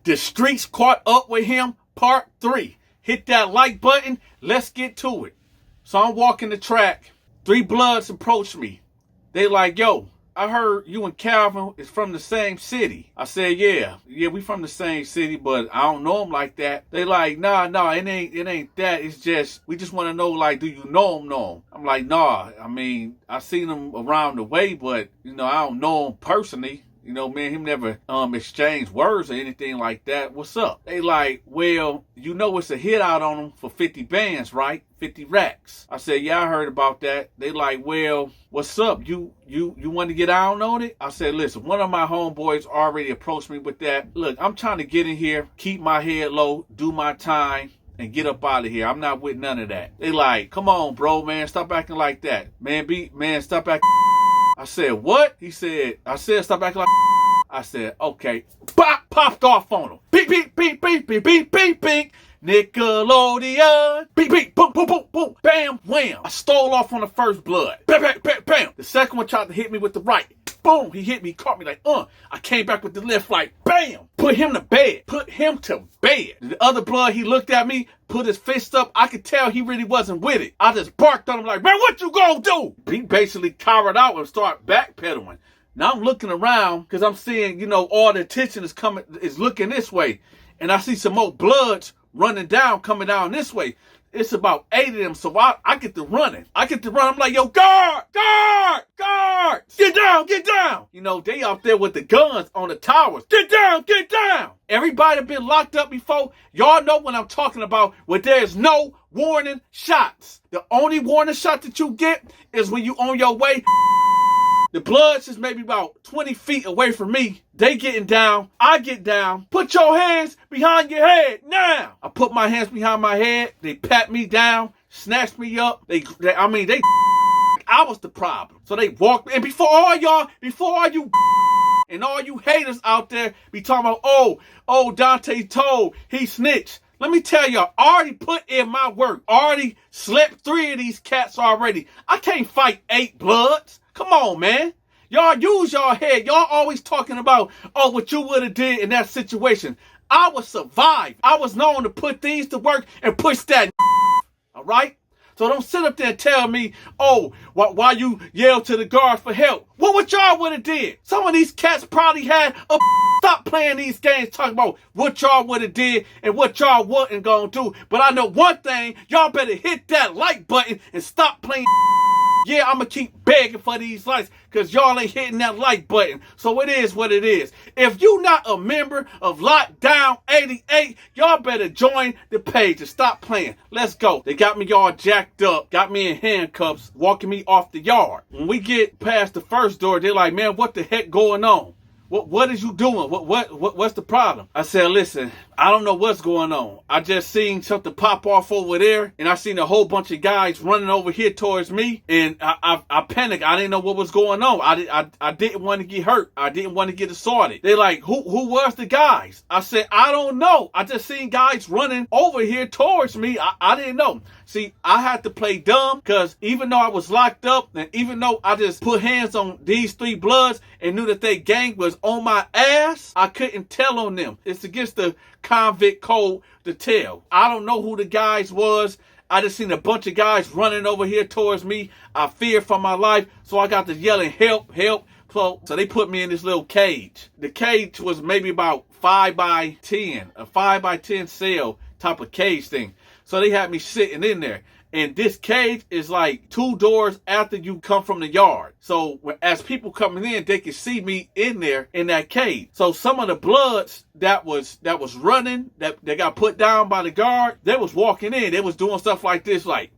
The streets caught up with him, part 3. Hit that like button. Let's get to it. So I'm walking the track. 3 Bloods approach me. They like, yo, I heard you and Calvin is from the same city. I said, yeah, we from the same city, but I don't know him like that. They like, nah, it ain't that. It's just, we just want to know, like, do you know him? I'm like, nah, I mean, I seen him around the way, but, I don't know him personally. Me and him never exchanged words or anything like that. What's up? They like, well, it's a hit out on him for 50 bands, right? 50 racks. I said, yeah, I heard about that. They like, well, what's up? You want to get out on it? I said, listen, one of my homeboys already approached me with that. Look, I'm trying to get in here, keep my head low, do my time, and get up out of here. I'm not with none of that. They like, come on, bro, man, stop acting like that. Man, stop acting. I said, what? He said, stop acting like. I said, okay. Bop, popped off on him. Beep, beep, beep, beep, beep, beep, beep, beep. Nickelodeon. Beep, beep, boom, boom, boom, boom. Bam, wham. I stole off on the first blood. Bam, bam, bam, bam. The second one tried to hit me with the right. Boom, he hit me, caught me like, I came back with the left, like, bam. Put him to bed. The other blood, he looked at me, put his fist up. I could tell he really wasn't with it. I just barked on him like, man, what you gonna do? He basically cowered out and started backpedaling. Now I'm looking around because I'm seeing, all the attention is looking this way. And I see some more bloods running down, coming down this way. It's about 8 of them, so I get to running. I'm like, yo, guard! Get down! They out there with the guns on the towers. Get down! Everybody been locked up before. Y'all know what I'm talking about, where there's no warning shots. The only warning shot that you get is when you on your way. The Bloods is maybe about 20 feet away from me. They getting down. I get down. Put your hands behind your head now. I put my hands behind my head. They pat me down, snatched me up. They I was the problem. So they walked, and before all you and all you haters out there be talking about, oh, Dante told, he snitched. Let me tell y'all, I already put in my work. Already slept 3 of these cats already. I can't fight 8 Bloods. Come on, man. Y'all use y'all head. Y'all always talking about, what you would have did in that situation. I was survived. I was known to put things to work and push that. All right? So don't sit up there and tell me, why you yell to the guards for help. What y'all would have did? Some of these cats probably had a stop playing these games talking about what y'all would have did and what y'all wasn't going to do. But I know one thing, y'all better hit that like button and stop playing. Yeah, I'm going to keep begging for these likes because y'all ain't hitting that like button. So it is what it is. If you not a member of Lockdown 88, y'all better join the page and stop playing. Let's go. They got me all jacked up, got me in handcuffs, walking me off the yard. When we get past the first door, they're like, man, what the heck going on? What is you doing? What's the problem? I said, listen, I don't know what's going on. I just seen something pop off over there, and I seen a whole bunch of guys running over here towards me, and I panicked. I didn't know what was going on. I didn't want to get hurt. I didn't want to get assaulted. They like, who was the guys? I said, I don't know. I just seen guys running over here towards me. I didn't know. See, I had to play dumb because even though I was locked up and even though I just put hands on these 3 Bloods and knew that they gang was on my ass, I couldn't tell on them. It's against the convict code to tell. I don't know who the guys was. I just seen a bunch of guys running over here towards me. I feared for my life, so I got to yelling, help, help. So they put me in this little cage. The cage was maybe about 5 by 10, a 5 by 10 cell type of cage thing. So they had me sitting in there. And this cage is like 2 doors after you come from the yard. So as people coming in, they can see me in there in that cage. So some of the Bloods that was running, that they got put down by the guard, they was walking in. They was doing stuff like this, like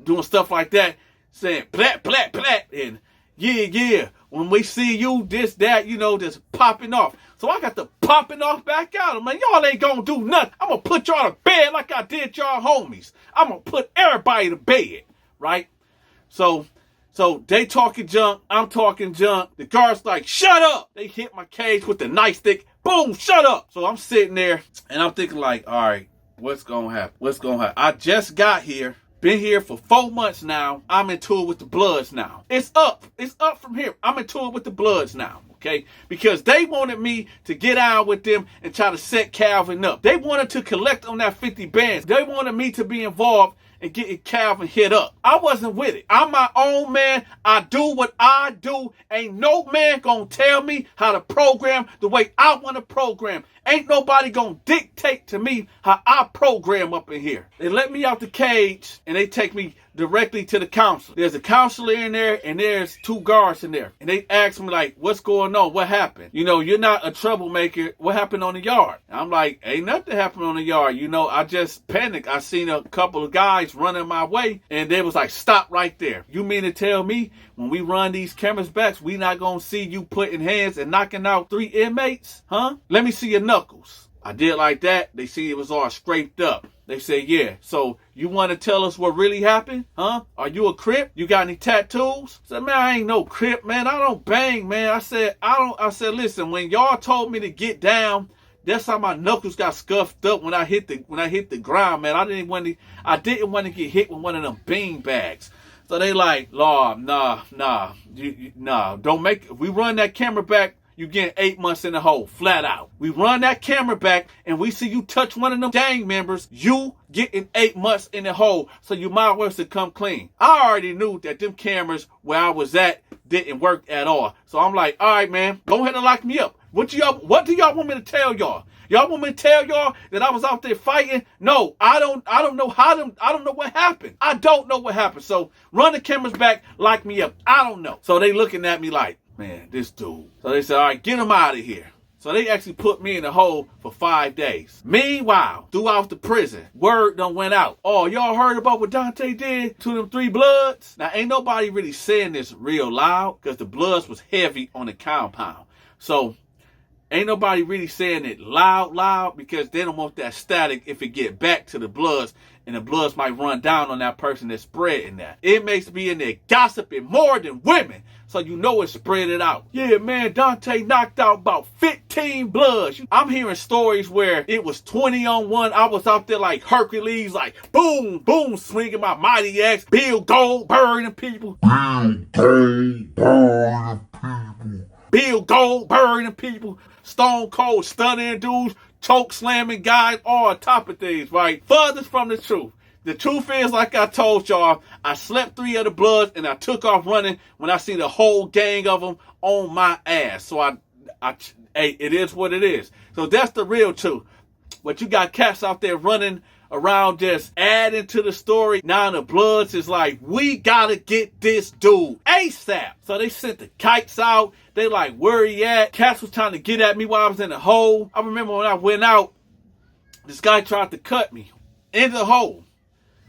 doing stuff like that, saying plat, plat, plat, and yeah. When we see you, this, that, just popping off. So I got to popping off back out. I'm like, y'all ain't gonna do nothing. I'm gonna put y'all to bed like I did y'all homies. I'm gonna put everybody to bed, right? So they talking junk, I'm talking junk. The guard's like, shut up. They hit my cage with the nightstick. Boom, shut up. So I'm sitting there and I'm thinking like, all right, what's gonna happen? I just got here. Been here for 4 months now. I'm in tour with the Bloods now. It's up from here. I'm in tour with the Bloods now. okay? Because they wanted me to get out with them and try to set Calvin up. They wanted to collect on that 50 bands. They wanted me to be involved and getting Calvin hit up. I wasn't with it. I'm my own man. I do what I do. Ain't no man gonna tell me how to program the way I want to program. Ain't nobody gonna dictate to me how I program up in here. They let me out the cage and they take me directly to the counselor. There's a counselor in there and there's 2 guards in there. And they ask me like, what's going on? What happened? You know, you're not a troublemaker. What happened on the yard? And I'm like, ain't nothing happened on the yard. You know, I just panicked. I seen a couple of guys running my way and they was like, stop right there. You mean to tell me when we run these cameras back, we not gonna see you putting hands and knocking out 3 inmates? Huh? Let me see your knuckles. I did like that. They see it was all scraped up. They say, yeah, so you want to tell us what really happened? Huh? Are you a Crip? You got any tattoos? I said, man, I ain't no Crip, man. I don't bang, man. I said, listen, when y'all told me to get down, that's how my knuckles got scuffed up when I hit the ground, man. I didn't want to get hit with one of them bean bags. So they like, Lord, nah, don't make it. We run that camera back, you getting 8 months in the hole, flat out. We run that camera back and we see you touch one of them gang members, you getting 8 months in the hole. So you might as well to come clean. I already knew that them cameras where I was at didn't work at all. So I'm like, all right, man, go ahead and lock me up. What do y'all want me to tell y'all? Y'all want me to tell y'all that I was out there fighting? No, I don't know I don't know what happened. I don't know what happened. So run the cameras back, lock me up. I don't know. So they looking at me like, man, this dude. So they said, all right, get him out of here. So they actually put me in the hole for 5 days. Meanwhile, throughout the prison, word done went out. Oh, y'all heard about what Dante did to them 3 Bloods? Now, ain't nobody really saying this real loud because the Bloods was heavy on the compound. So ain't nobody really saying it loud because they don't want that static if it get back to the Bloods and the Bloods might run down on that person that's spreading that. It makes me in there gossiping more than women, so you know it's spread it out. Yeah, man, Dante knocked out about 15 Bloods. I'm hearing stories where it was 20 on 1. I was out there like Hercules, like boom, boom, swinging my mighty axe. Bill Gold burning people. Bill Gold burning people. Stone Cold stunning dudes, choke slamming guys, all on top of things, right? Furthest from the truth. The truth is, like I told y'all, I slept 3 of the Bloods and I took off running when I see the whole gang of them on my ass. So hey, it is what it is. So that's the real truth. But you got cats out there running around just adding to the story. Now the Bloods is like, we gotta get this dude ASAP. So they sent the kites out. They like, where he at? Cats was trying to get at me while I was in the hole. I remember when I went out, this guy tried to cut me in the hole.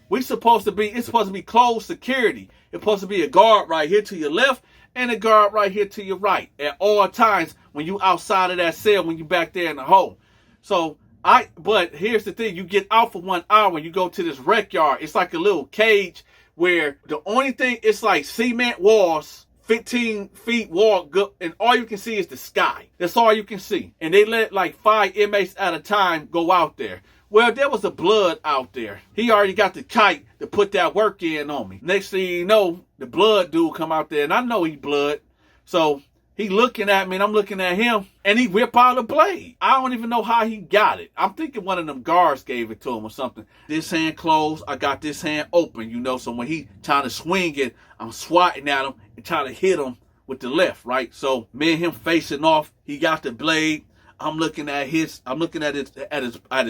It's supposed to be closed security. It's supposed to be a guard right here to your left and a guard right here to your right at all times when you outside of that cell, when you back there in the hole. So but here's the thing, you get out for 1 hour, you go to this rec yard. It's like a little cage where the only thing, it's like cement walls, 15 feet wall, and all you can see is the sky. That's all you can see. And they let like 5 inmates at a time go out there. Well, there was a Blood out there. He already got the kite to put that work in on me. Next thing you know, the Blood dude come out there, and I know he Blood. So he looking at me, and I'm looking at him, and he whip out a blade. I don't even know how he got it. I'm thinking one of them guards gave it to him or something. This hand closed, I got this hand open, you know. So when he trying to swing it, I'm swatting at him and trying to hit him with the left, right? So me and him facing off, he got the blade. I'm looking at his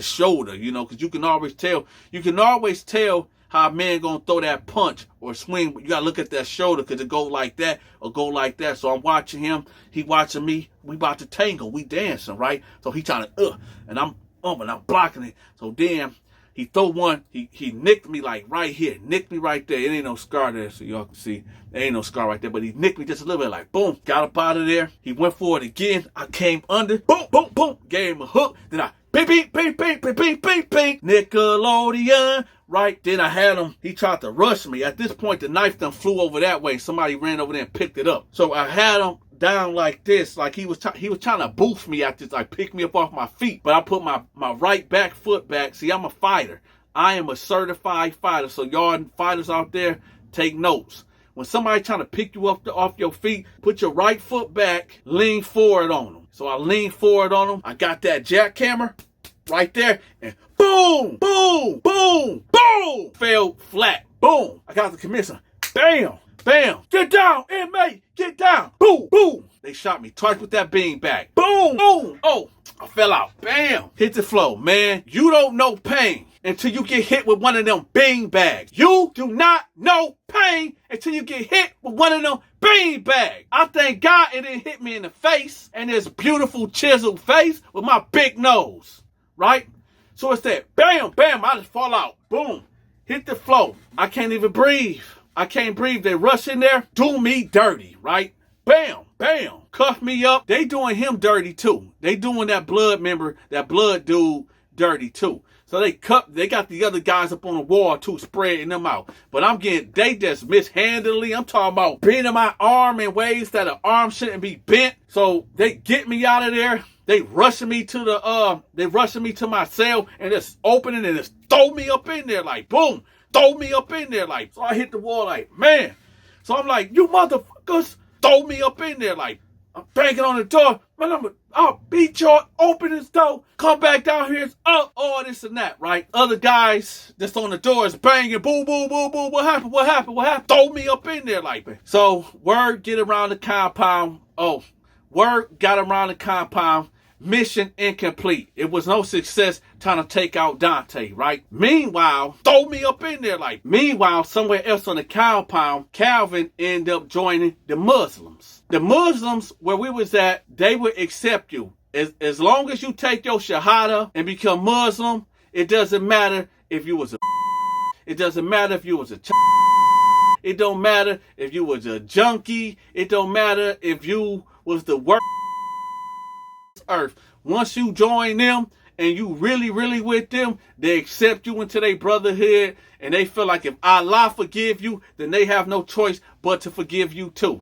shoulder, you know, because you can always tell how a man gonna throw that punch or swing. But you gotta look at that shoulder because it go like that or go like that. So I'm watching him, he watching me. We about to tangle, we dancing, right? So he trying to and I'm blocking it. So then he throw one, he nicked me like right here, nicked me right there. It ain't no scar there, so y'all can see. There ain't no scar right there, but he nicked me just a little bit, like boom, got up out of there. He went for it again. I came under, boom, boom, boom, gave him a hook. Then I beep, beep, beep, beep, beep, beep, beep, beep, Nickelodeon. Right, then I had him, he tried to rush me. At this point, the knife done flew over that way. Somebody ran over there and picked it up. So I had him down like this, like he was trying to boost me at this, like pick me up off my feet. But I put my right back foot back. See, I'm a fighter. I am a certified fighter. So y'all fighters out there, take notes. when somebody trying to pick you up off your feet, put your right foot back, lean forward on them. So I lean forward on them. I got that jackhammer right there, and boom, boom, boom, boom. Fell flat. Boom. I got the commissioner. Bam, bam. Get down, inmate. Get down. Boom, boom. They shot me twice with that beanbag. Boom, boom. Oh, I fell out. Bam. Hit the floor. Man, you don't know pain until you get hit with one of them beanbags. You do not know pain until you get hit with one of them beanbags. I thank God it didn't hit me in the face and this beautiful chiseled face with my big nose, right? So it's that bam, bam, I just fall out. Boom. Hit the floor. I can't even breathe. I can't breathe. They rush in there, do me dirty, right? Bam, bam, cuff me up. They doing him dirty too. They doing that blood dude dirty too. So they got the other guys up on the wall too, spreading them out. But they just mishandling. I'm talking about bending my arm in ways that an arm shouldn't be bent. So they get me out of there. They rushing me to my cell and just opening and just throw me up in there like boom, throw me up in there like. So I hit the wall like, man. So I'm like, you motherfuckers, throw me up in there like. I'm banging on the door. Man, I'll beat y'all. Open this door. Come back down here. It's up. All this and that, right? Other guys that's on the door is banging. Boom, boom, boom, boom. What happened? What happened? What happened? Throw me up in there like that. So word get around the compound. Oh, word got around the compound. Mission incomplete. It was no success trying to take out Dante, right? Meanwhile, throw me up in there like. Meanwhile, somewhere else on the compound, Calvin ended up joining the Muslims. The Muslims, where we was at, they would accept you. As long as you take your shahada and become Muslim, it doesn't matter if you was a it doesn't matter if you was a it don't matter if you was a junkie. It don't matter if you was the worst earth. Once you join them and you really, really with them, they accept you into their brotherhood, and they feel like if Allah forgive you, then they have no choice but to forgive you too.